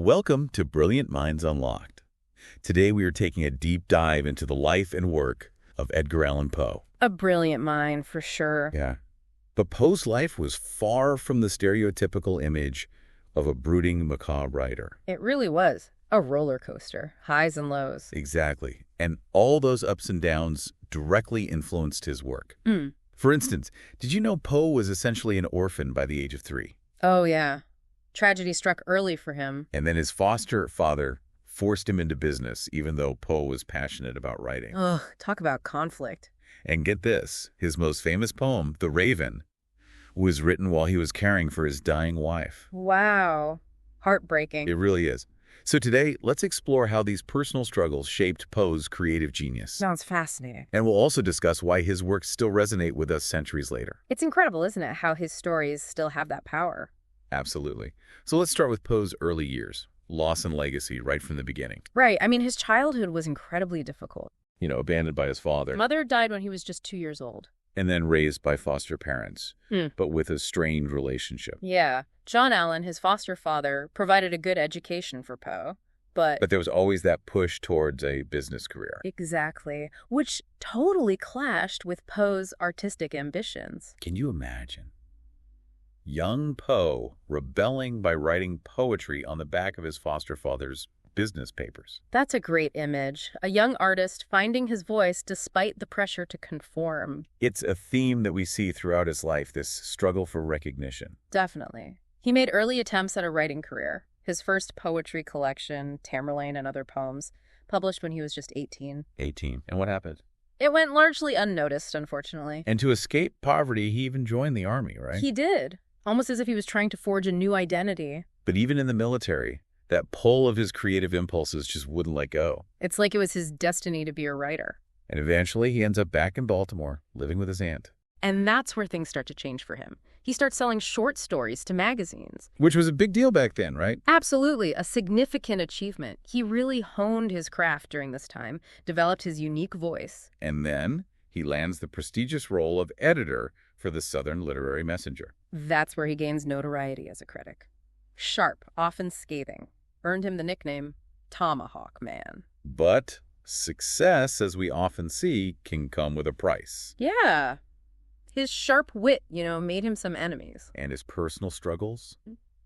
Welcome to Brilliant Minds Unlocked. Today we are taking a deep dive into the life and work of Edgar Allan Poe. A brilliant mind, for sure. Yeah. But Poe's life was far from the stereotypical image of a brooding, macabre writer. It really was a roller coaster, highs and lows. Exactly. And all those ups and downs directly influenced his work. For instance, did you know Poe was essentially an orphan by the age of 3? Oh, yeah. Tragedy struck early for him. And then his foster father forced him into business, even though Poe was passionate about writing. Ugh, talk about conflict. And get this, his most famous poem, The Raven, was written while he was caring for his dying wife. Wow. Heartbreaking. It really is. So today, let's explore how these personal struggles shaped Poe's creative genius. Sounds fascinating. And we'll also discuss why his works still resonate with us centuries later. It's incredible, isn't it, how his stories still have that power? Absolutely. So let's start with Poe's early years, loss and legacy right from the beginning. Right. I mean, his childhood was incredibly difficult. Abandoned by his father. Mother died when he was just 2 years old. And then raised by foster parents, but with a strained relationship. Yeah. John Allan, his foster father, provided a good education for Poe, but But there was always that push towards a business career. exactly, which totally clashed with Poe's artistic ambitions. Can you imagine? Young Poe rebelling by writing poetry on the back of his foster father's business papers. That's a great image. A young artist finding his voice despite the pressure to conform. It's a theme that we see throughout his life, this struggle for recognition. Definitely. He made early attempts at a writing career. His first poetry collection, Tamerlane and Other Poems, published when he was just 18. 18. And what happened? It went largely unnoticed, unfortunately. And to escape poverty, he even joined the army, right? He did, almost as if he was trying to forge a new identity. But even in the military, that pull of his creative impulses just wouldn't let go. It's like it was his destiny to be a writer. And eventually he ends up back in Baltimore, living with his aunt. And that's where things start to change for him. He starts selling short stories to magazines. Which was a big deal back then, right? Absolutely, a significant achievement. He really honed his craft during this time, developed his unique voice. And then he lands the prestigious role of editor for the Southern Literary Messenger. That's where he gains notoriety as a critic. Sharp, often scathing, earned him the nickname Tomahawk Man. But success, as we often see, can come with a price. Yeah. His sharp wit, made him some enemies. And his personal struggles,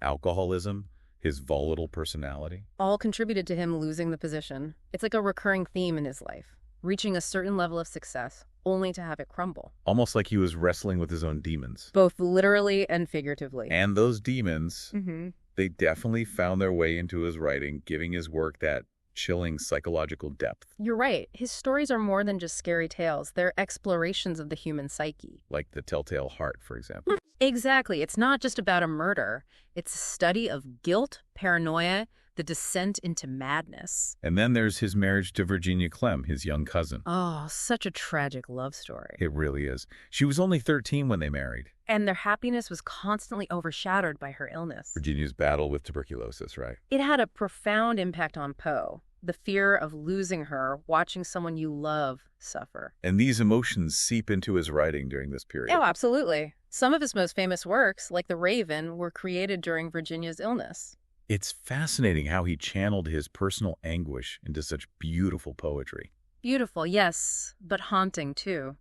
alcoholism, his volatile personality. All contributed to him losing the position. It's like a recurring theme in his life, reaching a certain level of success, only to have it crumble. Almost like he was wrestling with his own demons. Both literally and figuratively. And those demons, Mm-hmm. they definitely found their way into his writing, giving his work that chilling psychological depth. You're right. His stories are more than just scary tales. They're explorations of the human psyche. Like The Telltale Heart, for example. Exactly. It's not just about a murder. It's a study of guilt, paranoia, the descent into madness. And then there's his marriage to Virginia Clem, his young cousin. Oh, such a tragic love story. It really is. She was only 13 when they married. And their happiness was constantly overshadowed by her illness. Virginia's battle with tuberculosis, right? It had a profound impact on Poe. The fear of losing her, watching someone you love suffer. And these emotions seep into his writing during this period. Oh, absolutely. Some of his most famous works, like The Raven, were created during Virginia's illness. It's fascinating how he channeled his personal anguish into such beautiful poetry. Beautiful, yes, but haunting, too.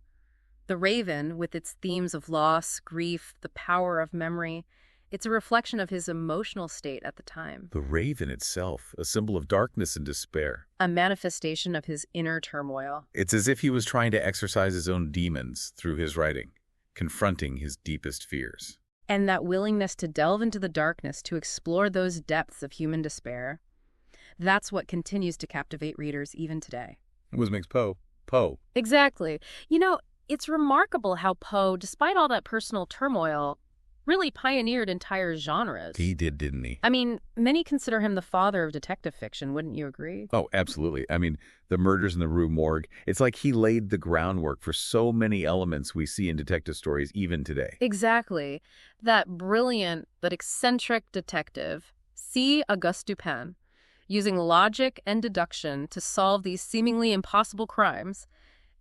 The Raven, with its themes of loss, grief, the power of memory, it's a reflection of his emotional state at the time. The raven itself, a symbol of darkness and despair. A manifestation of his inner turmoil. It's as if he was trying to exorcise his own demons through his writing, confronting his deepest fears. And that willingness to delve into the darkness to explore those depths of human despair, that's what continues to captivate readers even today. What makes Poe, Poe? Exactly. It's remarkable how Poe, despite all that personal turmoil, really pioneered entire genres. He did, didn't he? I mean, many consider him the father of detective fiction, wouldn't you agree? Oh, absolutely. I mean, the murders in the Rue Morgue, it's like he laid the groundwork for so many elements we see in detective stories even today. Exactly. That brilliant but eccentric detective, C. Auguste Dupin, using logic and deduction to solve these seemingly impossible crimes,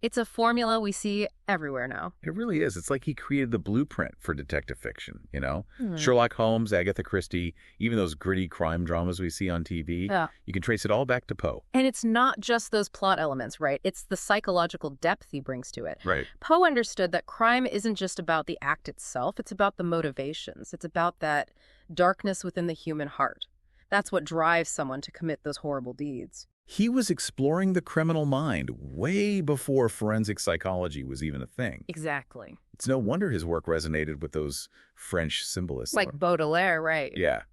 It's a formula we see everywhere now. It really is. It's like he created the blueprint for detective fiction, you know? Hmm. Sherlock Holmes, Agatha Christie, even those gritty crime dramas we see on TV. Yeah. You can trace it all back to Poe. And it's not just those plot elements, right? It's the psychological depth he brings to it. Right. Poe understood that crime isn't just about the act itself, it's about the motivations. It's about that darkness within the human heart. That's what drives someone to commit those horrible deeds. He was exploring the criminal mind way before forensic psychology was even a thing. Exactly. It's no wonder his work resonated with those French symbolists. Like Baudelaire, right? Yeah.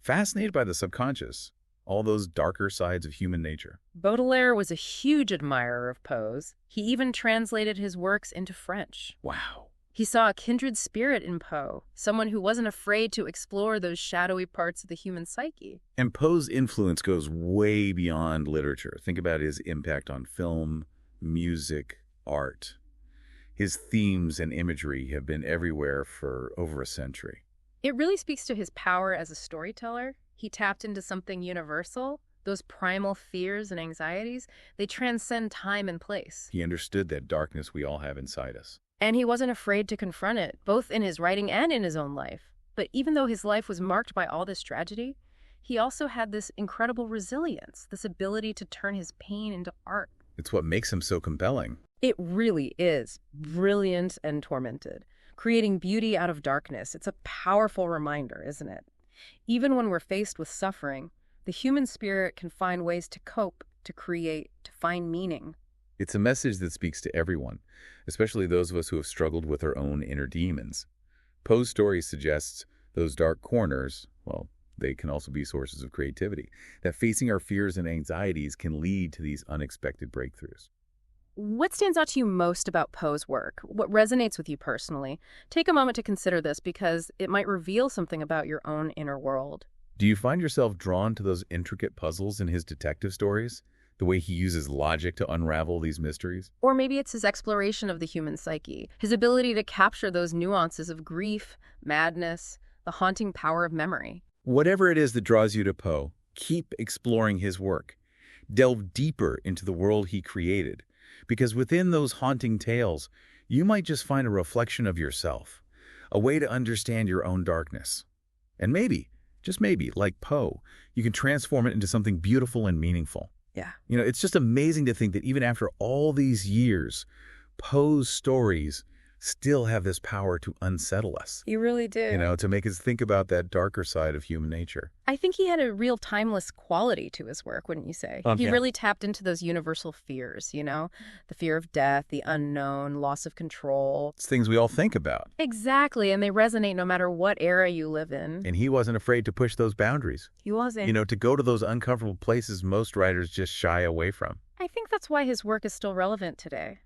Fascinated by the subconscious, all those darker sides of human nature. Baudelaire was a huge admirer of Poe's. He even translated his works into French. Wow. He saw a kindred spirit in Poe, someone who wasn't afraid to explore those shadowy parts of the human psyche. And Poe's influence goes way beyond literature. Think about his impact on film, music, art. His themes and imagery have been everywhere for over a century. It really speaks to his power as a storyteller. He tapped into something universal. Those primal fears and anxieties, they transcend time and place. He understood that darkness we all have inside us. And he wasn't afraid to confront it, both in his writing and in his own life. But even though his life was marked by all this tragedy, he also had this incredible resilience, this ability to turn his pain into art. It's what makes him so compelling. It really is brilliant and tormented, creating beauty out of darkness. It's a powerful reminder, isn't it? Even when we're faced with suffering, the human spirit can find ways to cope, to create, to find meaning. It's a message that speaks to everyone, especially those of us who have struggled with our own inner demons. Poe's story suggests those dark corners, well, they can also be sources of creativity, that facing our fears and anxieties can lead to these unexpected breakthroughs. What stands out to you most about Poe's work? What resonates with you personally? Take a moment to consider this because it might reveal something about your own inner world. Do you find yourself drawn to those intricate puzzles in his detective stories? The way he uses logic to unravel these mysteries? Or maybe it's his exploration of the human psyche, his ability to capture those nuances of grief, madness, the haunting power of memory. Whatever it is that draws you to Poe, keep exploring his work. Delve deeper into the world he created, because within those haunting tales, you might just find a reflection of yourself, a way to understand your own darkness. And maybe, just maybe, like Poe, you can transform it into something beautiful and meaningful. Yeah. You know, it's just amazing to think that even after all these years, Poe's stories still have this power to unsettle us. You really do. You know, to make us think about that darker side of human nature. I think he had a real timeless quality to his work, wouldn't you say? He Yeah. really tapped into those universal fears, the fear of death, the unknown, loss of control. It's things we all think about. Exactly, and they resonate no matter what era you live in. And he wasn't afraid to push those boundaries. He wasn't. You know, to go to those uncomfortable places most writers just shy away from. I think that's why his work is still relevant today.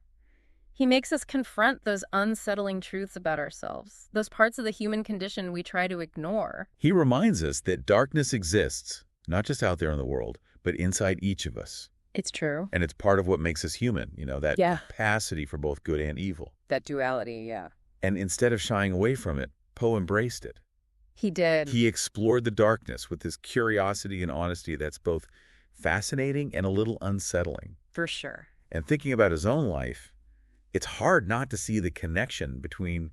He makes us confront those unsettling truths about ourselves, those parts of the human condition we try to ignore. He reminds us that darkness exists, not just out there in the world, but inside each of us. It's true. And it's part of what makes us human, you know, that Yeah. capacity for both good and evil. That duality, yeah. And instead of shying away from it, Poe embraced it. He did. He explored the darkness with this curiosity and honesty that's both fascinating and a little unsettling. For sure. And thinking about his own life, it's hard not to see the connection between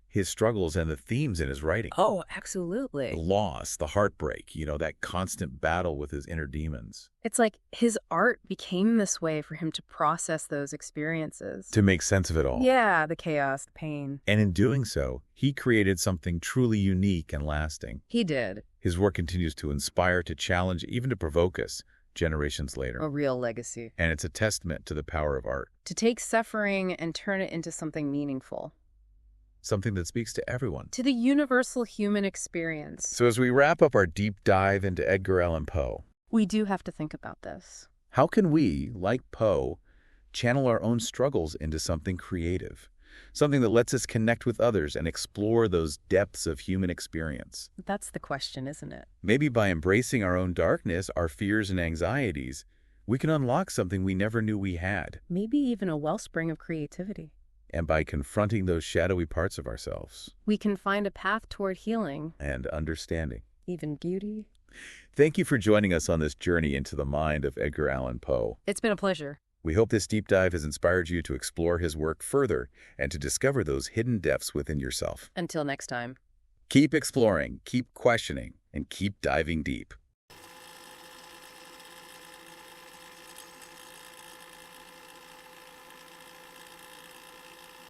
his struggles and the themes in his writing. Oh, absolutely. The loss, the heartbreak, you know, that constant battle with his inner demons. It's like his art became this way for him to process those experiences. To make sense of it all. Yeah, the chaos, the pain. And in doing so, he created something truly unique and lasting. He did. His work continues to inspire, to challenge, even to provoke us generations later. A real legacy. And it's a testament to the power of art. To take suffering and turn it into something meaningful. Something that speaks to everyone. To the universal human experience. So as we wrap up our deep dive into Edgar Allan Poe, We do have to think about this. how can we, like Poe, channel our own struggles into something creative? Something that lets us connect with others and explore those depths of human experience. That's the question, isn't it? Maybe by embracing our own darkness, our fears and anxieties, we can unlock something we never knew we had. Maybe even a wellspring of creativity. And by confronting those shadowy parts of ourselves We can find a path toward healing, and understanding. even beauty. Thank you for joining us on this journey into the mind of Edgar Allan Poe. It's been a pleasure. We hope this deep dive has inspired you to explore his work further and to discover those hidden depths within yourself. Until next time. Keep exploring, keep questioning, and keep diving deep.